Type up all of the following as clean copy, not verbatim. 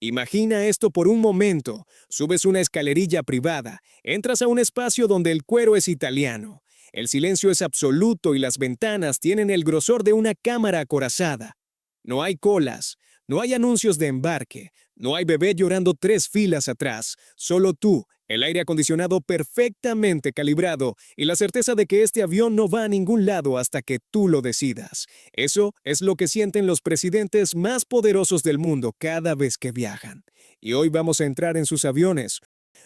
Imagina esto por un momento. Subes una escalerilla privada, entras a un espacio donde el cuero es italiano. El silencio es absoluto y las ventanas tienen el grosor de una cámara acorazada. No hay colas, no hay anuncios de embarque, no hay bebé llorando 3 filas atrás, solo tú, el aire acondicionado perfectamente calibrado y la certeza de que este avión no va a ningún lado hasta que tú lo decidas. Eso es lo que sienten los presidentes más poderosos del mundo cada vez que viajan. Y hoy vamos a entrar en sus aviones.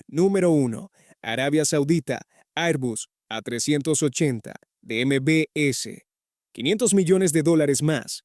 Número 1. Arabia Saudita, Airbus A380 de MBS. $500 millones más.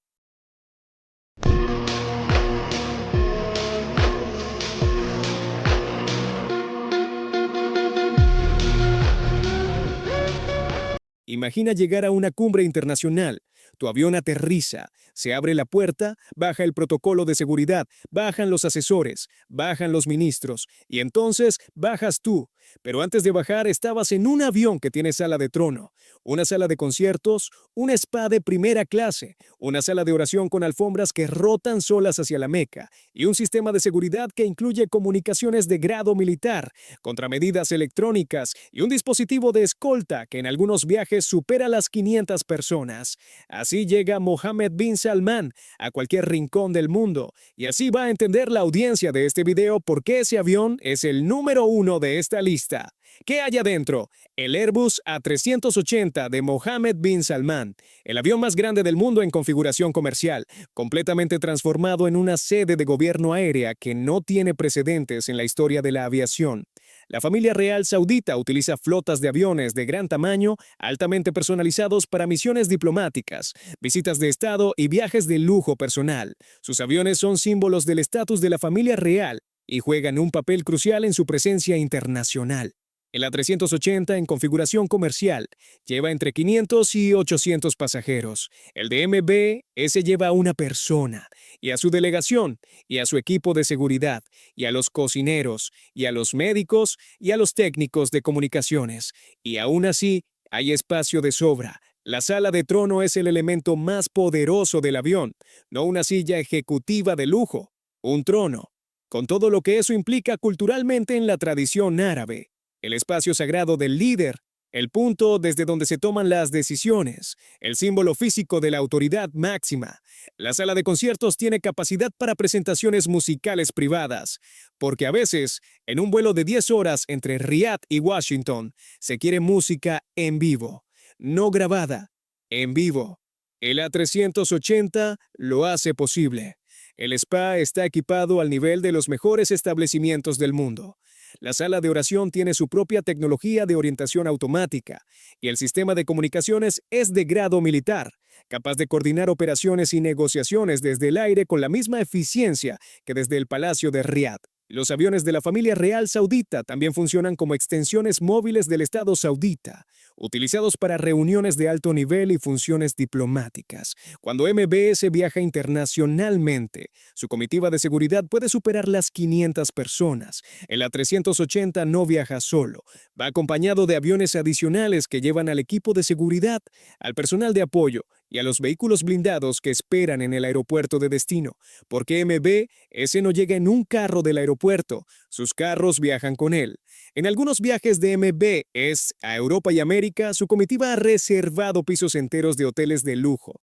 Imagina llegar a una cumbre internacional. Tu avión aterriza, se abre la puerta, baja el protocolo de seguridad, bajan los asesores, bajan los ministros y entonces bajas tú. Pero antes de bajar estabas en un avión que tiene sala de trono, una sala de conciertos, un spa de primera clase, una sala de oración con alfombras que rotan solas hacia la Meca y un sistema de seguridad que incluye comunicaciones de grado militar, contramedidas electrónicas y un dispositivo de escolta que en algunos viajes supera las 500 personas. Así llega Mohammed bin Salman a cualquier rincón del mundo y así va a entender la audiencia de este video por qué ese avión es el número 1 de esta lista. ¿Qué hay adentro? El Airbus A380 de Mohammed bin Salman, el avión más grande del mundo en configuración comercial, completamente transformado en una sede de gobierno aérea que no tiene precedentes en la historia de la aviación. La familia real saudita utiliza flotas de aviones de gran tamaño, altamente personalizados para misiones diplomáticas, visitas de Estado y viajes de lujo personal. Sus aviones son símbolos del estatus de la familia real y juegan un papel crucial en su presencia internacional. El A380 en configuración comercial lleva entre 500 y 800 pasajeros. El de MBS lleva a una persona y a su delegación y a su equipo de seguridad y a los cocineros y a los médicos y a los técnicos de comunicaciones. Y aún así, hay espacio de sobra. La sala de trono es el elemento más poderoso del avión, no una silla ejecutiva de lujo, un trono, con todo lo que eso implica culturalmente en la tradición árabe. El espacio sagrado del líder, el punto desde donde se toman las decisiones, el símbolo físico de la autoridad máxima. La sala de conciertos tiene capacidad para presentaciones musicales privadas, porque a veces, en un vuelo de 10 horas entre Riad y Washington, se quiere música en vivo, no grabada, en vivo. El A380 lo hace posible. El spa está equipado al nivel de los mejores establecimientos del mundo. La sala de oración tiene su propia tecnología de orientación automática y el sistema de comunicaciones es de grado militar, capaz de coordinar operaciones y negociaciones desde el aire con la misma eficiencia que desde el Palacio de Riad. Los aviones de la familia real saudita también funcionan como extensiones móviles del Estado saudita, utilizados para reuniones de alto nivel y funciones diplomáticas. Cuando MBS viaja internacionalmente, su comitiva de seguridad puede superar las 500 personas. El A380 no viaja solo, va acompañado de aviones adicionales que llevan al equipo de seguridad, al personal de apoyo y a los vehículos blindados que esperan en el aeropuerto de destino, porque MBS no llega en un carro del aeropuerto, sus carros viajan con él. En algunos viajes de MBS a Europa y América, su comitiva ha reservado pisos enteros de hoteles de lujo.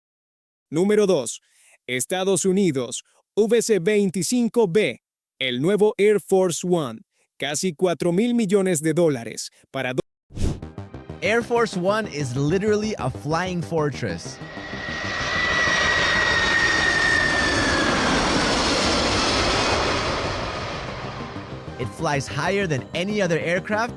Número 2. Estados Unidos, VC-25B, el nuevo Air Force One, casi $4,000 millones para Air Force One is literally a flying fortress. It flies higher than any other aircraft,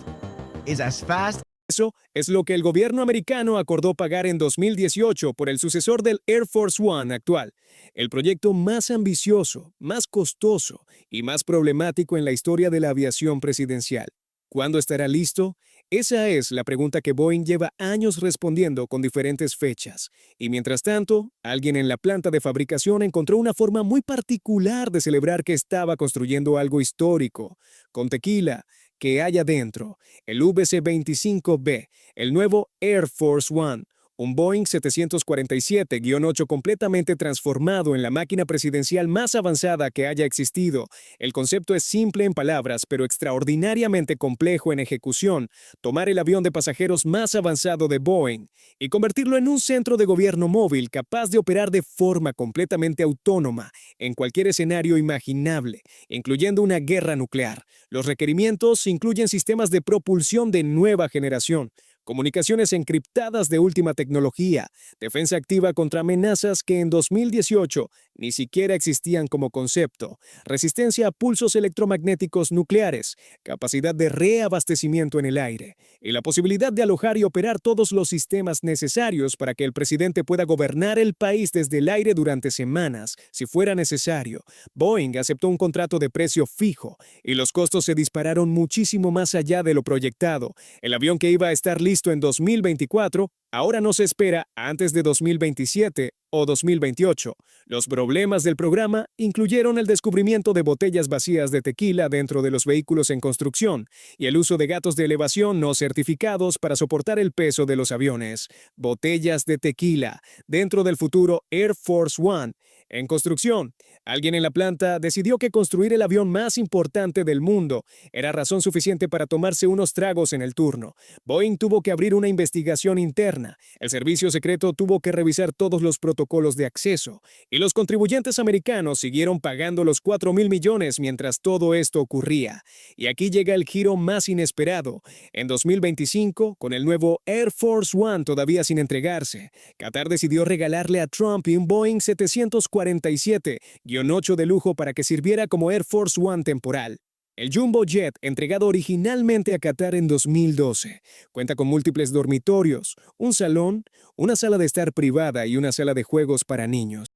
is as fast. Eso es lo que el gobierno americano acordó pagar en 2018 por el sucesor del Air Force One actual, el proyecto más ambicioso, más costoso y más problemático en la historia de la aviación presidencial. ¿Cuándo estará listo? Esa es la pregunta que Boeing lleva años respondiendo con diferentes fechas. Y mientras tanto, alguien en la planta de fabricación encontró una forma muy particular de celebrar que estaba construyendo algo histórico, con tequila. ¿Qué hay adentro? El VC-25B, el nuevo Air Force One, Un Boeing 747-8 completamente transformado en la máquina presidencial más avanzada que haya existido. El concepto es simple en palabras, pero extraordinariamente complejo en ejecución. Tomar el avión de pasajeros más avanzado de Boeing y convertirlo en un centro de gobierno móvil capaz de operar de forma completamente autónoma en cualquier escenario imaginable, incluyendo una guerra nuclear. Los requerimientos incluyen sistemas de propulsión de nueva generación, comunicaciones encriptadas de última tecnología, defensa activa contra amenazas que en 2018 ni siquiera existían como concepto, resistencia a pulsos electromagnéticos nucleares, capacidad de reabastecimiento en el aire y la posibilidad de alojar y operar todos los sistemas necesarios para que el presidente pueda gobernar el país desde el aire durante semanas, si fuera necesario. Boeing aceptó un contrato de precio fijo y los costos se dispararon muchísimo más allá de lo proyectado. El avión que iba a estar listo en 2024, ahora no se espera antes de 2027 o 2028. Los problemas del programa incluyeron el descubrimiento de botellas vacías de tequila dentro de los vehículos en construcción y el uso de gatos de elevación no certificados para soportar el peso de los aviones. Botellas de tequila dentro del futuro Air Force One. En construcción, alguien en la planta decidió que construir el avión más importante del mundo era razón suficiente para tomarse unos tragos en el turno. Boeing tuvo que abrir una investigación interna. El servicio secreto tuvo que revisar todos los protocolos de acceso y los contribuyentes americanos siguieron pagando los 4.000 millones mientras todo esto ocurría. Y aquí llega el giro más inesperado. En 2025, con el nuevo Air Force One todavía sin entregarse, Qatar decidió regalarle a Trump un Boeing 747-8 de lujo para que sirviera como Air Force One temporal. El Jumbo Jet, entregado originalmente a Qatar en 2012, cuenta con múltiples dormitorios, un salón, una sala de estar privada y una sala de juegos para niños.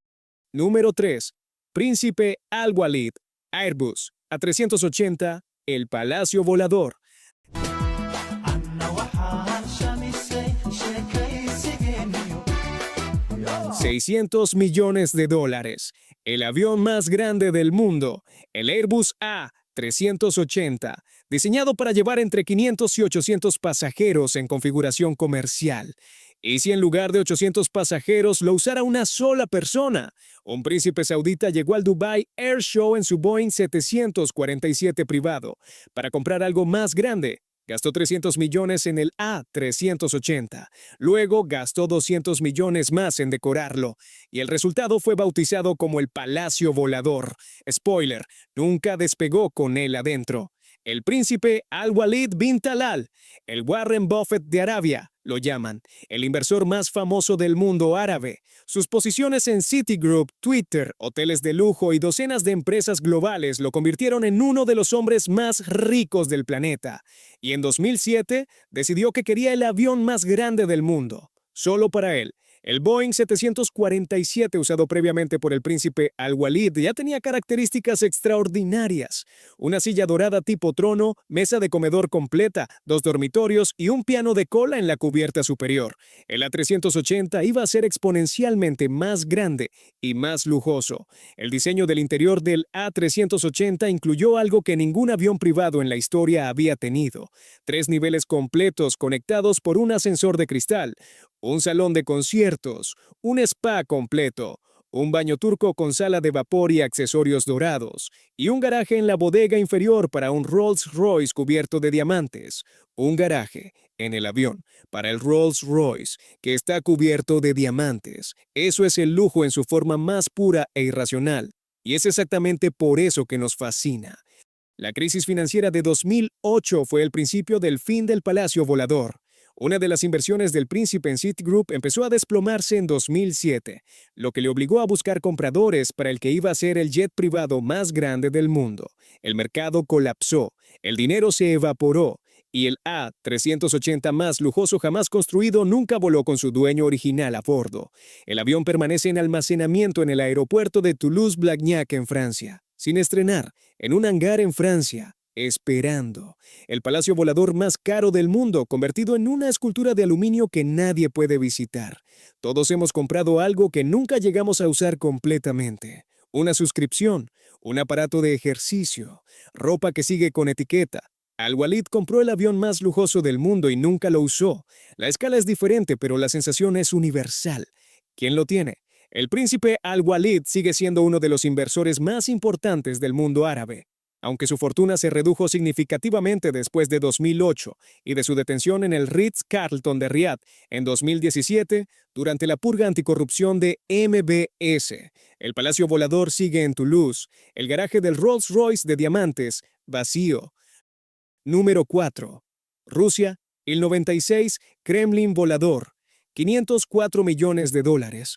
Número 3. Príncipe Al Walid, Airbus A380, el Palacio Volador. 600 millones de dólares. El avión más grande del mundo, el Airbus A380, diseñado para llevar entre 500 y 800 pasajeros en configuración comercial. ¿Y si en lugar de 800 pasajeros lo usara una sola persona? Un príncipe saudita llegó al Dubai Air Show en su Boeing 747 privado para comprar algo más grande. Gastó 300 millones en el A380. Luego gastó 200 millones más en decorarlo. Y el resultado fue bautizado como el Palacio Volador. Spoiler, nunca despegó con él adentro. El príncipe Al Walid bin Talal, el Warren Buffett de Arabia, lo llaman, el inversor más famoso del mundo árabe. Sus posiciones en Citigroup, Twitter, hoteles de lujo y docenas de empresas globales lo convirtieron en uno de los hombres más ricos del planeta. Y en 2007 decidió que quería el avión más grande del mundo, solo para él. El Boeing 747 usado previamente por el príncipe Al Walid ya tenía características extraordinarias. Una silla dorada tipo trono, mesa de comedor completa, 2 dormitorios y un piano de cola en la cubierta superior. El A380 iba a ser exponencialmente más grande y más lujoso. El diseño del interior del A380 incluyó algo que ningún avión privado en la historia había tenido. 3 niveles completos conectados por un ascensor de cristal, un salón de conciertos, un spa completo, un baño turco con sala de vapor y accesorios dorados, y un garaje en la bodega inferior para un Rolls-Royce cubierto de diamantes. Un garaje en el avión para el Rolls-Royce que está cubierto de diamantes. Eso es el lujo en su forma más pura e irracional. Y es exactamente por eso que nos fascina. La crisis financiera de 2008 fue el principio del fin del Palacio Volador. Una de las inversiones del príncipe en Citigroup empezó a desplomarse en 2007, lo que le obligó a buscar compradores para el que iba a ser el jet privado más grande del mundo. El mercado colapsó, el dinero se evaporó y el A380 más lujoso jamás construido nunca voló con su dueño original a bordo. El avión permanece en almacenamiento en el aeropuerto de Toulouse-Blagnac en Francia, sin estrenar, en un hangar en Francia. Esperando. El palacio volador más caro del mundo, convertido en una escultura de aluminio que nadie puede visitar. Todos hemos comprado algo que nunca llegamos a usar completamente. Una suscripción, un aparato de ejercicio, ropa que sigue con etiqueta, Al-Walid compró el avión más lujoso del mundo y nunca lo usó. La escala es diferente, pero la sensación es universal. ¿Quién lo tiene? El príncipe Al-Walid sigue siendo uno de los inversores más importantes del mundo árabe. Aunque su fortuna se redujo significativamente después de 2008 y de su detención en el Ritz-Carlton de Riad en 2017, durante la purga anticorrupción de MBS, el Palacio Volador sigue en Toulouse, el garaje del Rolls-Royce de diamantes, vacío. Número 4. Rusia, Il 96 Kremlin Volador, 504 millones de dólares.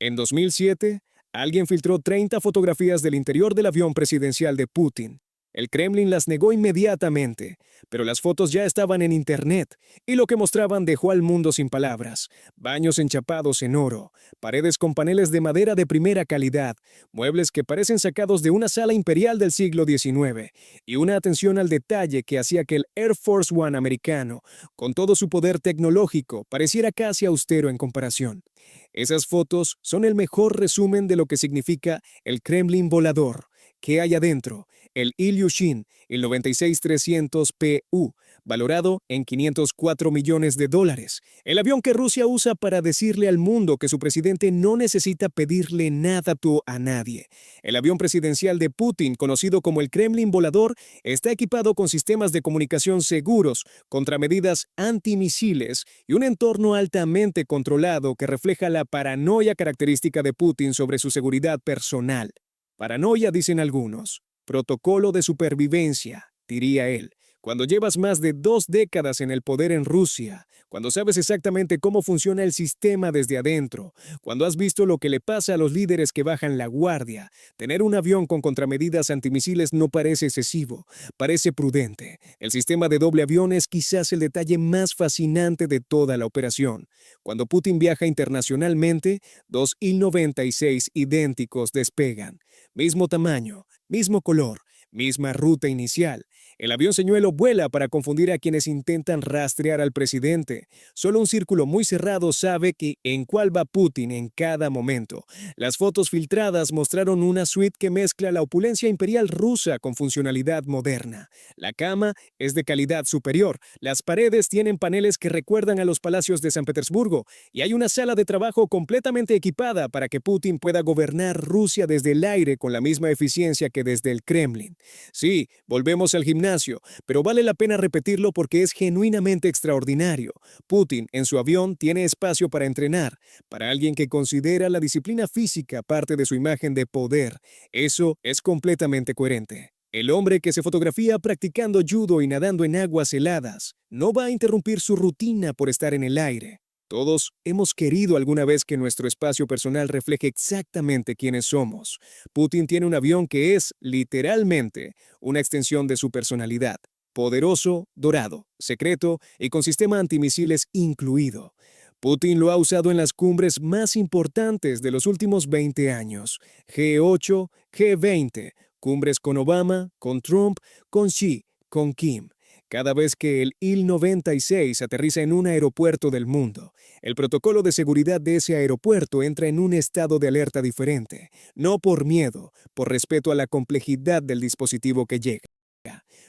En 2007, alguien filtró 30 fotografías del interior del avión presidencial de Putin. El Kremlin las negó inmediatamente, pero las fotos ya estaban en Internet y lo que mostraban dejó al mundo sin palabras. Baños enchapados en oro, paredes con paneles de madera de primera calidad, muebles que parecen sacados de una sala imperial del siglo XIX y una atención al detalle que hacía que el Air Force One americano, con todo su poder tecnológico, pareciera casi austero en comparación. Esas fotos son el mejor resumen de lo que significa el Kremlin volador. ¿Qué hay adentro? El Ilyushin, el 96300PU, valorado en 504 millones de dólares. El avión que Rusia usa para decirle al mundo que su presidente no necesita pedirle nada a nadie. El avión presidencial de Putin, conocido como el Kremlin volador, está equipado con sistemas de comunicación seguros, contramedidas antimisiles y un entorno altamente controlado que refleja la paranoia característica de Putin sobre su seguridad personal. Paranoia, dicen algunos. Protocolo de supervivencia, diría él. Cuando llevas más de 2 décadas en el poder en Rusia, cuando sabes exactamente cómo funciona el sistema desde adentro, cuando has visto lo que le pasa a los líderes que bajan la guardia, tener un avión con contramedidas antimisiles no parece excesivo, parece prudente. El sistema de doble avión es quizás el detalle más fascinante de toda la operación. Cuando Putin viaja internacionalmente, 2 Il-96 idénticos despegan. Mismo tamaño, mismo color, misma ruta inicial. El avión señuelo vuela para confundir a quienes intentan rastrear al presidente. Solo un círculo muy cerrado sabe en cuál va Putin en cada momento. Las fotos filtradas mostraron una suite que mezcla la opulencia imperial rusa con funcionalidad moderna. La cama es de calidad superior. Las paredes tienen paneles que recuerdan a los palacios de San Petersburgo y hay una sala de trabajo completamente equipada para que Putin pueda gobernar Rusia desde el aire con la misma eficiencia que desde el Kremlin. Sí, volvemos al gimnasio, pero vale la pena repetirlo porque es genuinamente extraordinario. Putin, en su avión, tiene espacio para entrenar. Para alguien que considera la disciplina física parte de su imagen de poder, eso es completamente coherente. El hombre que se fotografía practicando judo y nadando en aguas heladas no va a interrumpir su rutina por estar en el aire. Todos hemos querido alguna vez que nuestro espacio personal refleje exactamente quiénes somos. Putin tiene un avión que es, literalmente, una extensión de su personalidad. Poderoso, dorado, secreto y con sistema antimisiles incluido. Putin lo ha usado en las cumbres más importantes de los últimos 20 años. G8, G20, cumbres con Obama, con Trump, con Xi, con Kim. Cada vez que el Il-96 aterriza en un aeropuerto del mundo, el protocolo de seguridad de ese aeropuerto entra en un estado de alerta diferente, no por miedo, por respeto a la complejidad del dispositivo que llega.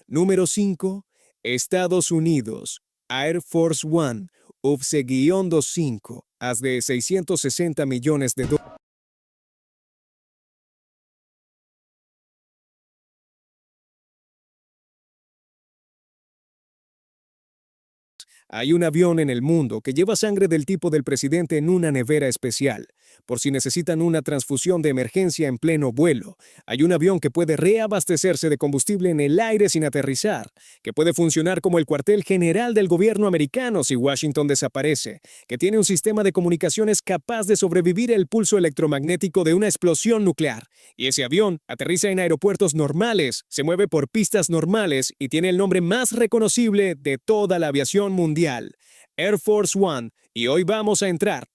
Número 5. Estados Unidos. Air Force One, UFC-25, haz de 660 millones de dólares. Hay un avión en el mundo que lleva sangre del tipo del presidente en una nevera especial, por si necesitan una transfusión de emergencia en pleno vuelo. Hay un avión que puede reabastecerse de combustible en el aire sin aterrizar, que puede funcionar como el cuartel general del gobierno americano si Washington desaparece, que tiene un sistema de comunicaciones capaz de sobrevivir el pulso electromagnético de una explosión nuclear. Y ese avión aterriza en aeropuertos normales, se mueve por pistas normales y tiene el nombre más reconocible de toda la aviación mundial. Air Force One, y hoy vamos a entrar.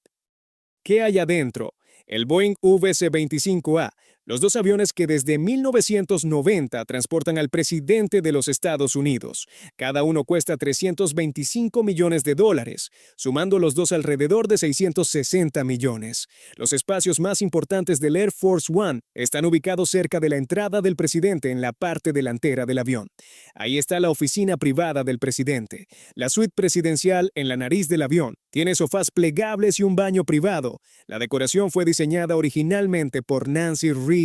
¿Qué hay adentro? El Boeing VC-25A, Los dos aviones que desde 1990 transportan al presidente de los Estados Unidos. Cada uno cuesta $325 millones, sumando los dos alrededor de 660 millones. Los espacios más importantes del Air Force One están ubicados cerca de la entrada del presidente en la parte delantera del avión. Ahí está la oficina privada del presidente. La suite presidencial en la nariz del avión tiene sofás plegables y un baño privado. La decoración fue diseñada originalmente por Nancy Reagan.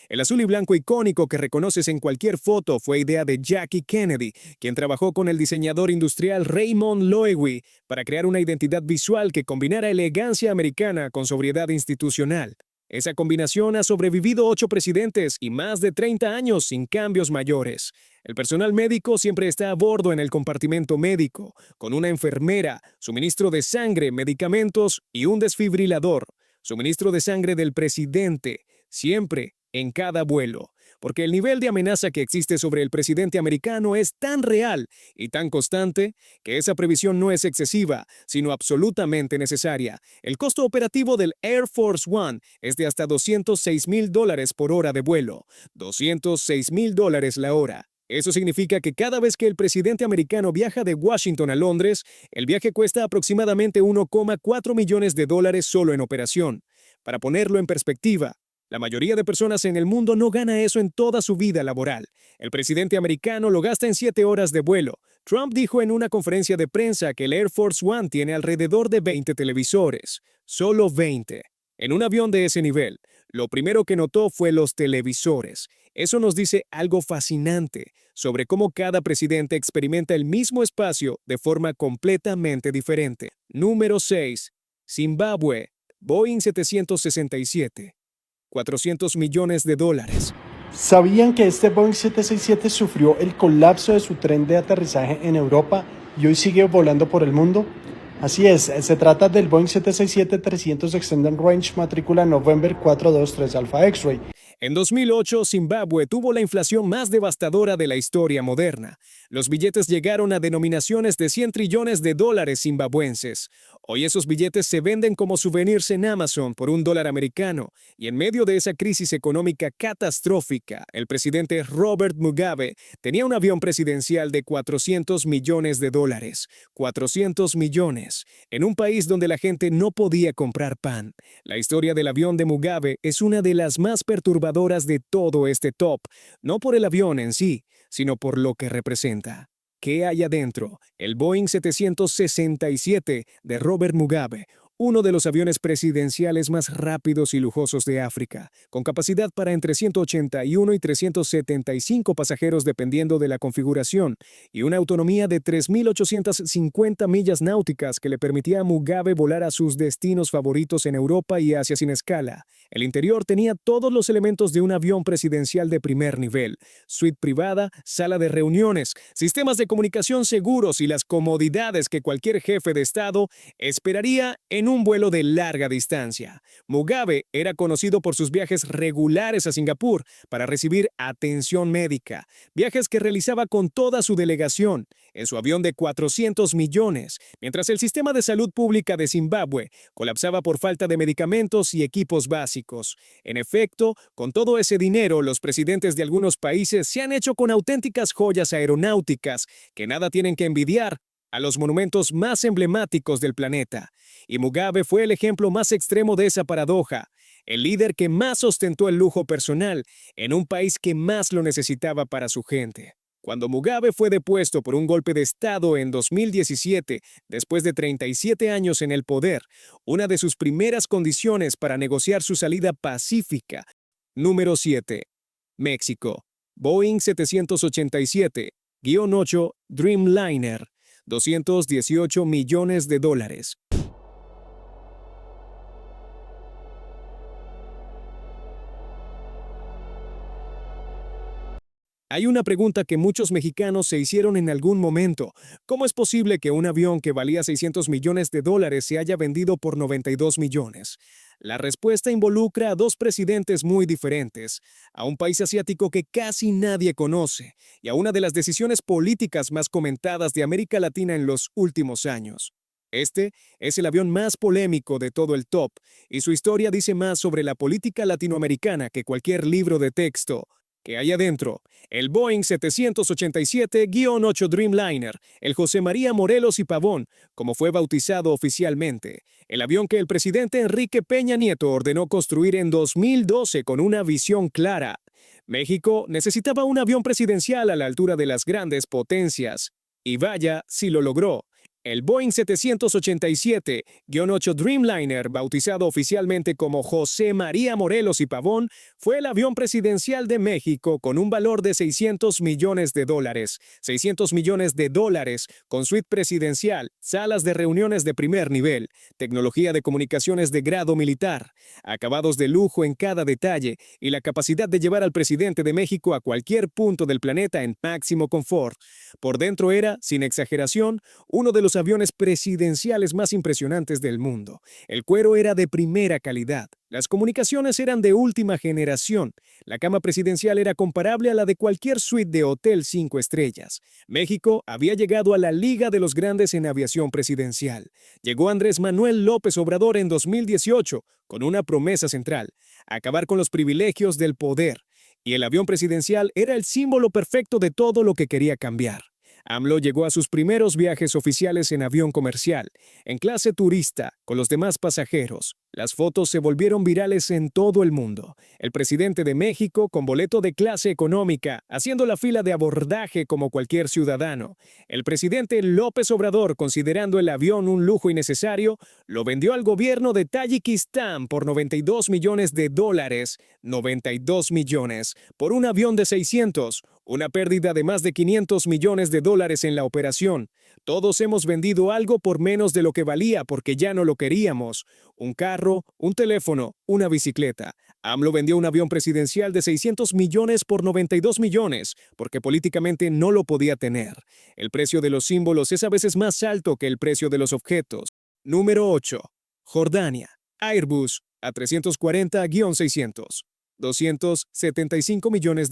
El azul y blanco icónico que reconoces en cualquier foto fue idea de Jackie Kennedy, quien trabajó con el diseñador industrial Raymond Loewy para crear una identidad visual que combinara elegancia americana con sobriedad institucional. Esa combinación ha sobrevivido 8 presidentes y más de 30 años sin cambios mayores. El personal médico siempre está a bordo en el compartimento médico, con una enfermera, suministro de sangre, medicamentos y un desfibrilador. Suministro de sangre del presidente, siempre, en cada vuelo. Porque el nivel de amenaza que existe sobre el presidente americano es tan real y tan constante que esa previsión no es excesiva, sino absolutamente necesaria. El costo operativo del Air Force One es de hasta $206,000 por hora de vuelo, $206,000 la hora. Eso significa que cada vez que el presidente americano viaja de Washington a Londres, el viaje cuesta aproximadamente $1,4 millones solo en operación. Para ponerlo en perspectiva, la mayoría de personas en el mundo no gana eso en toda su vida laboral. El presidente americano lo gasta en 7 horas de vuelo. Trump dijo en una conferencia de prensa que el Air Force One tiene alrededor de 20 televisores. Solo 20. En un avión de ese nivel, lo primero que notó fue los televisores. Eso nos dice algo fascinante sobre cómo cada presidente experimenta el mismo espacio de forma completamente diferente. Número 6. Zimbabue, Boeing 767. $400 millones. ¿Sabían que este Boeing 767 sufrió el colapso de su tren de aterrizaje en Europa y hoy sigue volando por el mundo? Así es, se trata del Boeing 767-300 Extended Range matrícula November 423 Alpha X-Ray. En 2008, Zimbabue tuvo la inflación más devastadora de la historia moderna. Los billetes llegaron a denominaciones de $100 trillones zimbabuenses. Hoy esos billetes se venden como souvenirs en Amazon por $1 americano. Y en medio de esa crisis económica catastrófica, el presidente Robert Mugabe tenía un avión presidencial de $400 millones. 400 millones. En un país donde la gente no podía comprar pan. La historia del avión de Mugabe es una de las más perturbadoras de todo este top, no por el avión en sí, sino por lo que representa. ¿Qué hay adentro? El Boeing 767 de Robert Mugabe, uno de los aviones presidenciales más rápidos y lujosos de África, con capacidad para entre 181 y 375 pasajeros dependiendo de la configuración, y una autonomía de 3.850 millas náuticas que le permitía a Mugabe volar a sus destinos favoritos en Europa y Asia sin escala. El interior tenía todos los elementos de un avión presidencial de primer nivel: suite privada, sala de reuniones, sistemas de comunicación seguros y las comodidades que cualquier jefe de Estado esperaría en un vuelo de larga distancia. Mugabe era conocido por sus viajes regulares a Singapur para recibir atención médica, viajes que realizaba con toda su delegación en su avión de 400 millones, mientras el sistema de salud pública de Zimbabue colapsaba por falta de medicamentos y equipos básicos. En efecto, con todo ese dinero, los presidentes de algunos países se han hecho con auténticas joyas aeronáuticas que nada tienen que envidiar a los monumentos más emblemáticos del planeta. Y Mugabe fue el ejemplo más extremo de esa paradoja, el líder que más ostentó el lujo personal en un país que más lo necesitaba para su gente. Cuando Mugabe fue depuesto por un golpe de Estado en 2017, después de 37 años en el poder, una de sus primeras condiciones para negociar su salida pacífica. Número 7. México. Boeing 787-8 Dreamliner. $218 millones. Hay una pregunta que muchos mexicanos se hicieron en algún momento. ¿Cómo es posible que un avión que valía $600 millones se haya vendido por 92 millones? La respuesta involucra a dos presidentes muy diferentes, a un país asiático que casi nadie conoce y a una de las decisiones políticas más comentadas de América Latina en los últimos años. Este es el avión más polémico de todo el top, y su historia dice más sobre la política latinoamericana que cualquier libro de texto que hay adentro. El Boeing 787-8 Dreamliner, el José María Morelos y Pavón, como fue bautizado oficialmente, el avión que el presidente Enrique Peña Nieto ordenó construir en 2012 con una visión clara. México necesitaba un avión presidencial a la altura de las grandes potencias. Y vaya si lo logró. El Boeing 787-8 Dreamliner, bautizado oficialmente como José María Morelos y Pavón, fue el avión presidencial de México con un valor de $600 millones. $600 millones, con suite presidencial, salas de reuniones de primer nivel, tecnología de comunicaciones de grado militar, acabados de lujo en cada detalle y la capacidad de llevar al presidente de México a cualquier punto del planeta en máximo confort. Por dentro era, sin exageración, uno de los aviones presidenciales más impresionantes del mundo. El cuero era de primera calidad. Las comunicaciones eran de última generación. La cama presidencial era comparable a la de cualquier suite de hotel 5 estrellas. México había llegado a la Liga de los Grandes en aviación presidencial. Llegó Andrés Manuel López Obrador en 2018 con una promesa central: acabar con los privilegios del poder. Y el avión presidencial era el símbolo perfecto de todo lo que quería cambiar. AMLO llegó a sus primeros viajes oficiales en avión comercial, en clase turista, con los demás pasajeros. Las fotos se volvieron virales en todo el mundo. El presidente de México con boleto de clase económica, haciendo la fila de abordaje como cualquier ciudadano. El presidente López Obrador, considerando el avión un lujo innecesario, lo vendió al gobierno de Tayikistán por $92 millones. 92 millones por un avión de 600. Una pérdida de más de $500 millones en la operación. Todos hemos vendido algo por menos de lo que valía porque ya no lo queríamos. Un carro, un teléfono, una bicicleta. AMLO vendió un avión presidencial de 600 millones por 92 millones porque políticamente no lo podía tener. El precio de los símbolos es a veces más alto que el precio de los objetos. Número 8. Jordania. Airbus A340-600. $275 millones.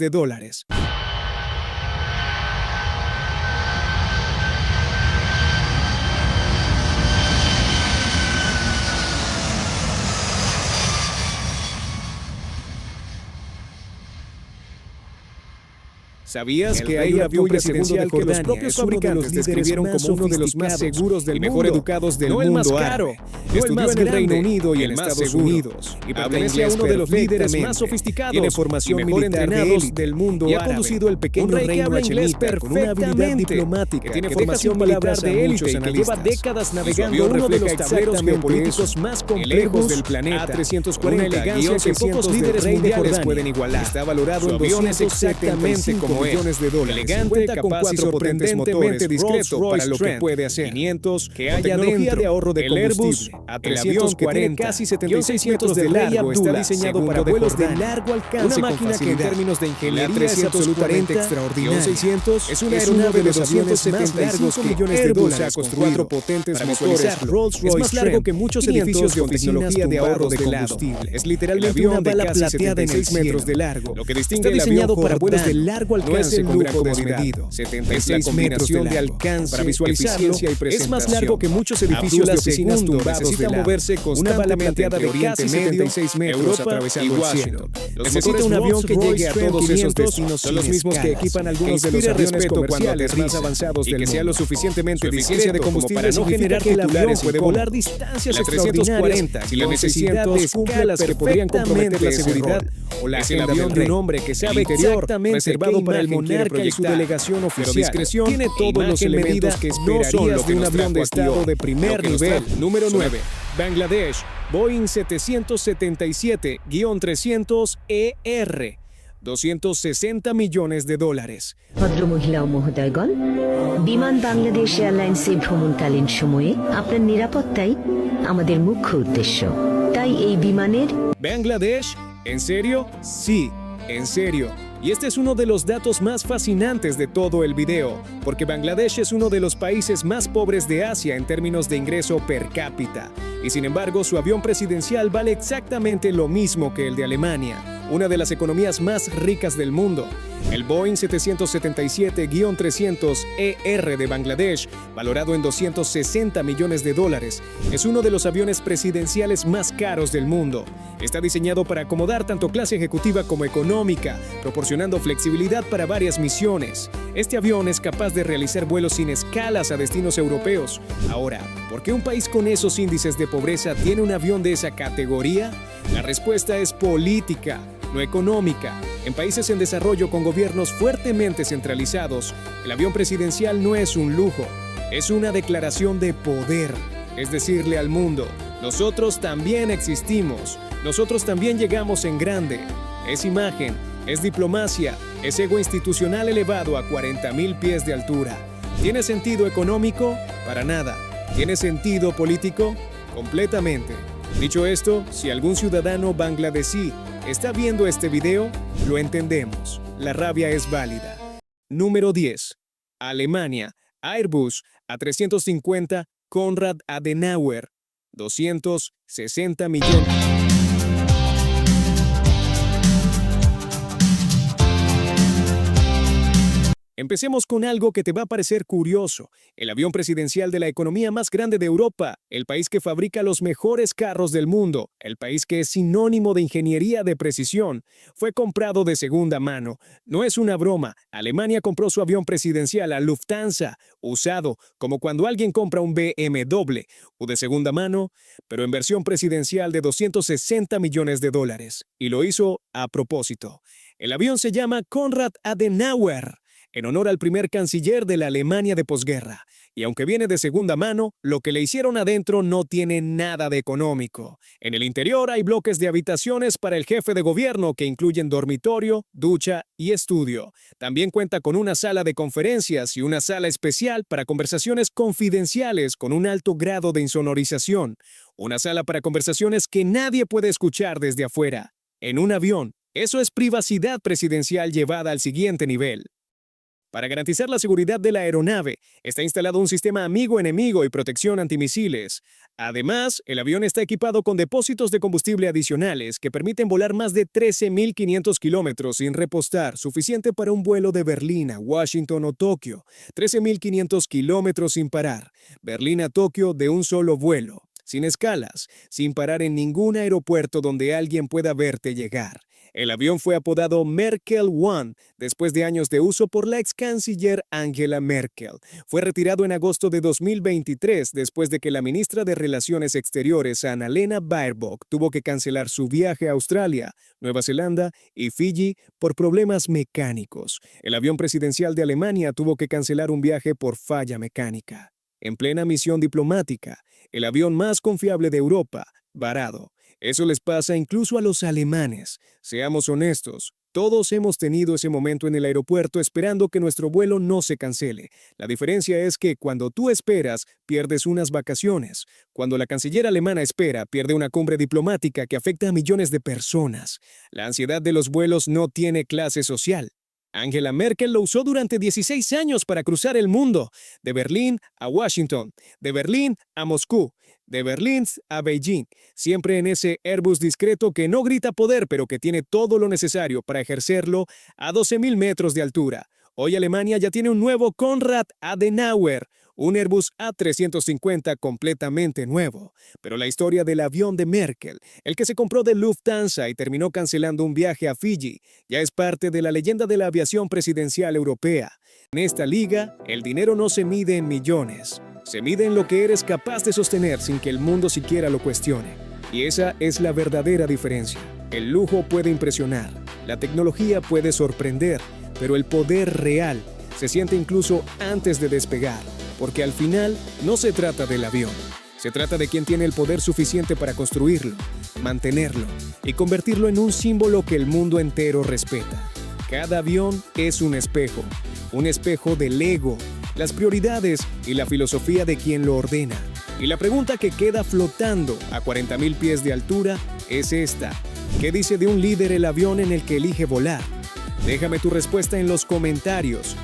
¿Sabías que hay un avión presidencial que los propios fabricantes describieron como uno de los más seguros del mejor educados del mundo? No el más caro, no el más en el Reino Unido y en Estados Unidos. Y pertenece a uno de los líderes más sofisticados, tiene formación militar del mundo y ha conducido el pequeño reino hachenita con una habilidad diplomática, que tiene formación militar de élite y que lleva décadas navegando uno de los tableros geopolíticos más complejos del planeta. A340, una elegancia que pocos líderes mundiales pueden igualar. Está valorado en $275 millones. Elegante, capaz y sorprendentemente discreto para lo que puede hacer. 500, que haya tecnología de ahorro de combustible. El avión que tiene casi 76 metros de largo está diseñado para vuelos de largo alcance. Una máquina que en términos de ingeniería es absolutamente extraordinaria. 600 es una aeronave de los aviones más largos que Airbus ha construido. 4 potentes motores Rolls-Royce. Es más largo que muchos edificios de tecnología de ahorro de combustible. Es literalmente una bala plateada en 6 metros de largo. Lo que distingue el avión para vuelos de largo alcance con lujo desmedido. 76 metros de alcance para visualizarlo. Es más largo que muchos edificios de oficinas tumbados. Necesita moverse constantemente de Oriente Medio, 76 metros atravesando el cielo. Necesita un avión que llegue a todos esos destinos. Son los mismos que equipan algunos de los aviones comerciales más avanzados del mundo. Y que sea lo suficientemente discreto de combustible para no generar que el avión puede volar distancias extraordinarias y la necesidad de escalas que podrían comprometer la seguridad o la agenda de un hombre que sabe exactamente reservado para el monarca y su delegación oficial. Pero discreción tiene todos los elementos que esperarías de un avión de estado de primer nivel. Número 9. Bangladesh, Boeing 777-300ER. $260 millones. ভদ্রমহিলা ও মহোদয়গণ, বিমান বাংলাদেশ এয়ারলাইন্সে ভ্রমণকালীন সময়ে আপনার নিরাপত্তাই আমাদের মুখ্য উদ্দেশ্য। তাই এই বিমানের ¿Bangladesh? ¿En serio? Sí, en serio. Y este es uno de los datos más fascinantes de todo el video, porque Bangladesh es uno de los países más pobres de Asia en términos de ingreso per cápita. Y sin embargo, su avión presidencial vale exactamente lo mismo que el de Alemania. una de las economías más ricas del mundo. El Boeing 777-300ER de Bangladesh, valorado en $260 millones, es uno de los aviones presidenciales más caros del mundo. Está diseñado para acomodar tanto clase ejecutiva como económica, proporcionando flexibilidad para varias misiones. Este avión es capaz de realizar vuelos sin escalas a destinos europeos. Ahora, ¿por qué un país con esos índices de pobreza tiene un avión de esa categoría? La respuesta es política, no económica. En países en desarrollo con gobiernos fuertemente centralizados, el avión presidencial no es un lujo, es una declaración de poder. Es decirle al mundo, nosotros también existimos, nosotros también llegamos en grande. Es imagen, es diplomacia, es ego institucional elevado a 40.000 pies de altura. ¿Tiene sentido económico? Para nada. ¿Tiene sentido político? Completamente. Dicho esto, si algún ciudadano bangladesí está viendo este video, lo entendemos. La rabia es válida. Número 10. Alemania. Airbus A350 Konrad Adenauer. 260 millones. Empecemos con algo que te va a parecer curioso. El avión presidencial de la economía más grande de Europa, el país que fabrica los mejores carros del mundo, el país que es sinónimo de ingeniería de precisión, fue comprado de segunda mano. No es una broma. Alemania compró su avión presidencial a Lufthansa, usado, como cuando alguien compra un BMW, o de segunda mano, pero en versión presidencial de $260 millones. Y lo hizo a propósito. El avión se llama Konrad Adenauer, en honor al primer canciller de la Alemania de posguerra. Y aunque viene de segunda mano, lo que le hicieron adentro no tiene nada de económico. En el interior hay bloques de habitaciones para el jefe de gobierno que incluyen dormitorio, ducha y estudio. También cuenta con una sala de conferencias y una sala especial para conversaciones confidenciales con un alto grado de insonorización. Una sala para conversaciones que nadie puede escuchar desde afuera. En un avión, eso es privacidad presidencial llevada al siguiente nivel. Para garantizar la seguridad de la aeronave, está instalado un sistema amigo-enemigo y protección antimisiles. Además, el avión está equipado con depósitos de combustible adicionales que permiten volar más de 13.500 kilómetros sin repostar, suficiente para un vuelo de Berlín a Washington o Tokio. 13.500 kilómetros sin parar. Berlín a Tokio de un solo vuelo, sin escalas, sin parar en ningún aeropuerto donde alguien pueda verte llegar. El avión fue apodado Merkel One después de años de uso por la ex canciller Angela Merkel. Fue retirado en agosto de 2023 después de que la ministra de Relaciones Exteriores, Annalena Baerbock, tuvo que cancelar su viaje a Australia, Nueva Zelanda y Fiji por problemas mecánicos. El avión presidencial de Alemania tuvo que cancelar un viaje por falla mecánica. En plena misión diplomática, el avión más confiable de Europa, varado. Eso les pasa incluso a los alemanes. Seamos honestos, todos hemos tenido ese momento en el aeropuerto esperando que nuestro vuelo no se cancele. La diferencia es que cuando tú esperas, pierdes unas vacaciones. Cuando la canciller alemana espera, pierde una cumbre diplomática que afecta a millones de personas. La ansiedad de los vuelos no tiene clase social. Angela Merkel lo usó durante 16 años para cruzar el mundo, de Berlín a Washington, de Berlín a Moscú, de Berlín a Beijing, siempre en ese Airbus discreto que no grita poder, pero que tiene todo lo necesario para ejercerlo a 12.000 metros de altura. Hoy Alemania ya tiene un nuevo Konrad Adenauer, un Airbus A350 completamente nuevo. Pero la historia del avión de Merkel, el que se compró de Lufthansa y terminó cancelando un viaje a Fiji, ya es parte de la leyenda de la aviación presidencial europea. En esta liga, el dinero no se mide en millones. Se mide en lo que eres capaz de sostener sin que el mundo siquiera lo cuestione. Y esa es la verdadera diferencia. El lujo puede impresionar, la tecnología puede sorprender, pero el poder real se siente incluso antes de despegar, porque al final no se trata del avión. Se trata de quien tiene el poder suficiente para construirlo, mantenerlo y convertirlo en un símbolo que el mundo entero respeta. Cada avión es un espejo del ego, las prioridades y la filosofía de quien lo ordena. Y la pregunta que queda flotando a 40.000 pies de altura es esta: ¿qué dice de un líder el avión en el que elige volar? Déjame tu respuesta en los comentarios.